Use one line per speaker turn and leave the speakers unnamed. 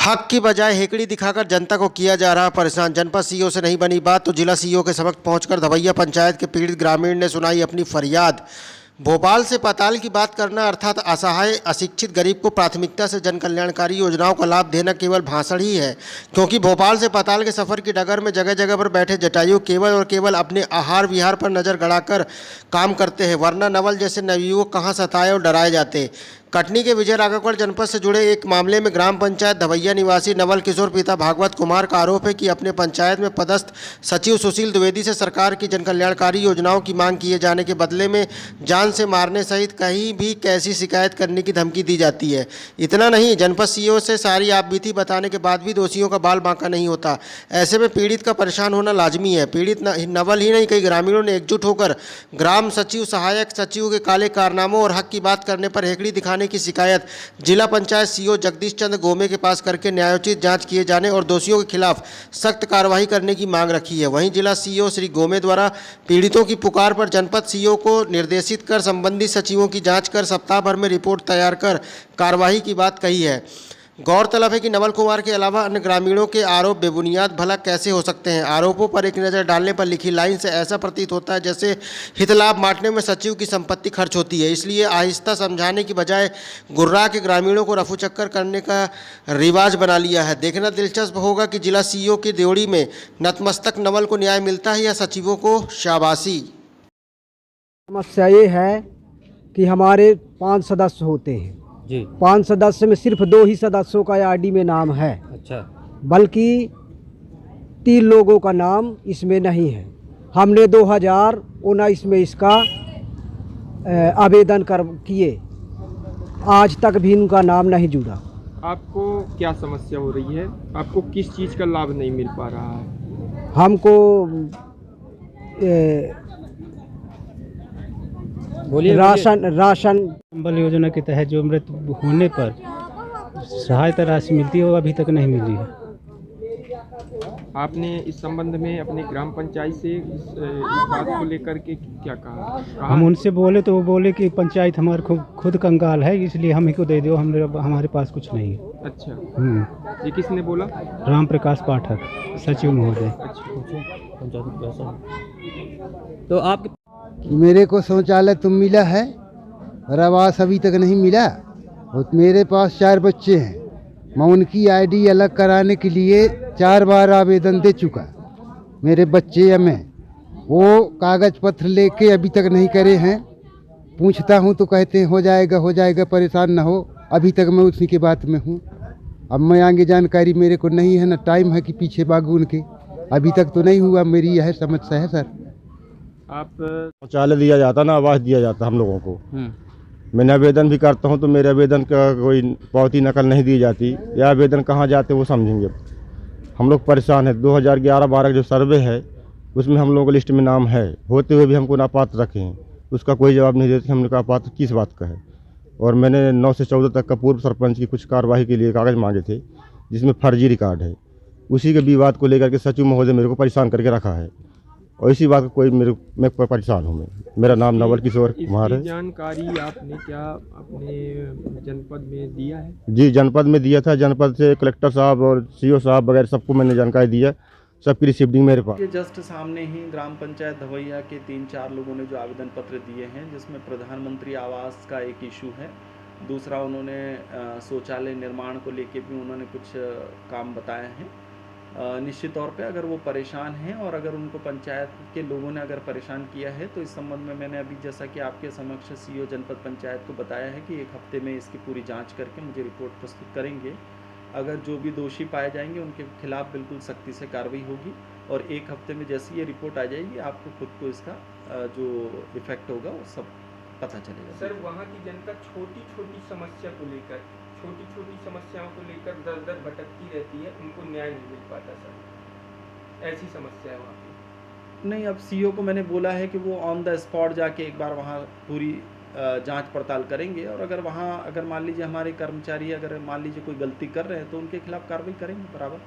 हक की बजाय हेकड़ी दिखाकर जनता को किया जा रहा परेशान। जनपद सीईओ से नहीं बनी बात तो जिला सीईओ के समक्ष पहुंचकर धवैया पंचायत के पीड़ित ग्रामीण ने सुनाई अपनी फरियाद। भोपाल से पाताल की बात करना अर्थात असहाय अशिक्षित गरीब को प्राथमिकता से जन कल्याणकारी योजनाओं का लाभ देना केवल भाषण ही है, क्योंकि भोपाल से पाताल के सफर की डगर में जगह जगह पर बैठे जटायु केवल और केवल अपने आहार विहार पर नजर गड़ाकर काम करते हैं, वरना नवल जैसे नवयुवक कहाँ सताए और डराए जाते। कटनी के विजय राघवगढ़ जनपद से जुड़े एक मामले में ग्राम पंचायत धवैया निवासी नवल किशोर पिता भागवत कुमार का आरोप है कि अपने पंचायत में पदस्थ सचिव सुशील द्विवेदी से सरकार की जनकल्याणकारी योजनाओं की मांग किए जाने के बदले में जान से मारने सहित कहीं भी कैसी शिकायत करने की धमकी दी जाती है। इतना नहीं, जनपद सीईओ से सारी आपबीती बताने के बाद भी दोषियों का बाल बांका नहीं होता। ऐसे में पीड़ित का परेशान होना लाजमी है। पीड़ित नवल ही नहीं, कई ग्रामीणों ने एकजुट होकर ग्राम सचिव सहायक सचिव के काले कारनामों और हक की बात करने पर हेकड़ी दिखाने की शिकायत जिला पंचायत सीईओ जगदीश चंद्र गोमे के पास करके न्यायोचित जांच किए जाने और दोषियों के खिलाफ सख्त कार्रवाई करने की मांग रखी है। वहीं जिला सीईओ श्री गोमे द्वारा पीड़ितों की पुकार पर जनपद सीईओ को निर्देशित कर संबंधित सचिवों की जांच कर सप्ताह भर में रिपोर्ट तैयार कर कार्रवाई की बात कही है। गौरतलब है कि नवल कुमार के अलावा अन्य ग्रामीणों के आरोप बेबुनियाद भला कैसे हो सकते हैं। आरोपों पर एक नज़र डालने पर लिखी लाइन से ऐसा प्रतीत होता है जैसे हितलाभ बांटने में सचिव की संपत्ति खर्च होती है। इसलिए आहिस्ता समझाने की बजाय गुर्रा के ग्रामीणों को रफू चक्कर करने का रिवाज बना लिया है। देखना दिलचस्प होगा कि जिला सीईओ की ड्योढ़ी में नतमस्तक नवल को न्याय मिलता है या सचिवों को शाबाशी।
समस्या ये है कि हमारे 5 सदस्य होते हैं
जी।
5 सदस्य में सिर्फ 2 ही सदस्यों का आईडी में नाम है।
अच्छा।
बल्कि 3 लोगों का नाम इसमें नहीं है। हमने 2019 में इसका आवेदन किए, आज तक भी उनका नाम नहीं जुड़ा।
आपको क्या समस्या हो रही है? आपको किस चीज़ का लाभ नहीं मिल पा रहा है?
हमको राशन
संबल योजना के तहत जो मृत होने पर सहायता राशि मिलती है वो अभी तक नहीं मिली है।
आपने इस संबंध में अपने ग्राम पंचायत से इस बात को लेकर के क्या कहा?
हम उनसे बोले तो वो बोले कि पंचायत हमारे खुद कंगाल है, इसलिए हम ही को दे दो, हमारे पास कुछ नहीं है।
अच्छा। ये किसने बोला?
राम प्रकाश पाठक, सचिव महोदय।
तो आप
मेरे को शौचालय तुम मिला है और आवास अभी तक नहीं मिला, और मेरे पास 4 बच्चे हैं। मैं उनकी आईडी अलग कराने के लिए 4 बार आवेदन दे चुका। मेरे बच्चे या मैं वो कागज़ पत्र लेके अभी तक नहीं करे हैं। पूछता हूँ तो कहते हैं हो जाएगा, परेशान ना हो। अभी तक मैं उसी के बात में हूँ। अब मैं आगे जानकारी मेरे को नहीं है, ना टाइम है कि पीछे भागूं उनके। अभी तक तो नहीं हुआ। मेरी यह समस्या है सर।
आप
शौचालय दिया जाता ना, आवास दिया जाता हम लोगों को। मैंने आवेदन भी करता हूँ तो मेरे आवेदन का कोई पावती नकल नहीं दी जाती। या आवेदन कहाँ जाते वो समझेंगे। हम लोग परेशान हैं। 2011-12 जो सर्वे है उसमें हम लोगों को लिस्ट में नाम है, होते हुए भी हमको नापात्र रखे हैं। उसका कोई जवाब नहीं देते। हमने कहा पात्र किस बात का है। और मैंने 9 से 14 तक का पूर्व सरपंच की कुछ कार्यवाही के लिए कागज़ मांगे थे जिसमें फर्जी रिकॉर्ड है। उसी के विवाद को लेकर के सचिव महोदय मेरे को परेशान करके रखा है, और इसी बात का मैं परेशान हूँ। मेरा नाम नवल किशोर कुमार है।
जानकारी आपने क्या अपने जनपद में दिया है?
जी, जनपद में दिया था। जनपद से कलेक्टर साहब और सीईओ साहब वगैरह सबको मैंने जानकारी दिया। सबकी रिसिप्टिंग मेरे पास।
ये जस्ट सामने ही ग्राम पंचायत धवैया के 3-4 लोगों ने जो आवेदन पत्र दिए हैं, जिसमें प्रधानमंत्री आवास का एक इशू है। दूसरा उन्होंने शौचालय निर्माण को लेके भी उन्होंने कुछ काम बताए हैं। निश्चित तौर पे अगर वो परेशान हैं और अगर उनको पंचायत के लोगों ने अगर परेशान किया है तो इस संबंध में मैंने अभी जैसा कि आपके समक्ष सीईओ जनपद पंचायत को बताया है कि 1 हफ्ते में इसकी पूरी जांच करके मुझे रिपोर्ट प्रस्तुत करेंगे। अगर जो भी दोषी पाए जाएंगे उनके खिलाफ बिल्कुल सख्ती से कार्रवाई होगी, और 1 हफ्ते में जैसी ये रिपोर्ट आ जाएगी आपको खुद को इसका जो इफेक्ट होगा वो सब पता चलेगा।
सर, वहाँ की जनता छोटी छोटी समस्याओं को लेकर दर भटकती रहती है, उनको न्याय नहीं मिल पाता सर। ऐसी समस्या है वहाँ पे।
नहीं, अब सीईओ को मैंने बोला है कि वो ऑन द स्पॉट जाके एक बार वहाँ पूरी जांच पड़ताल करेंगे, और अगर मान लीजिए हमारे कर्मचारी अगर मान लीजिए कोई गलती कर रहे हैं तो उनके खिलाफ कार्रवाई करेंगे बराबर।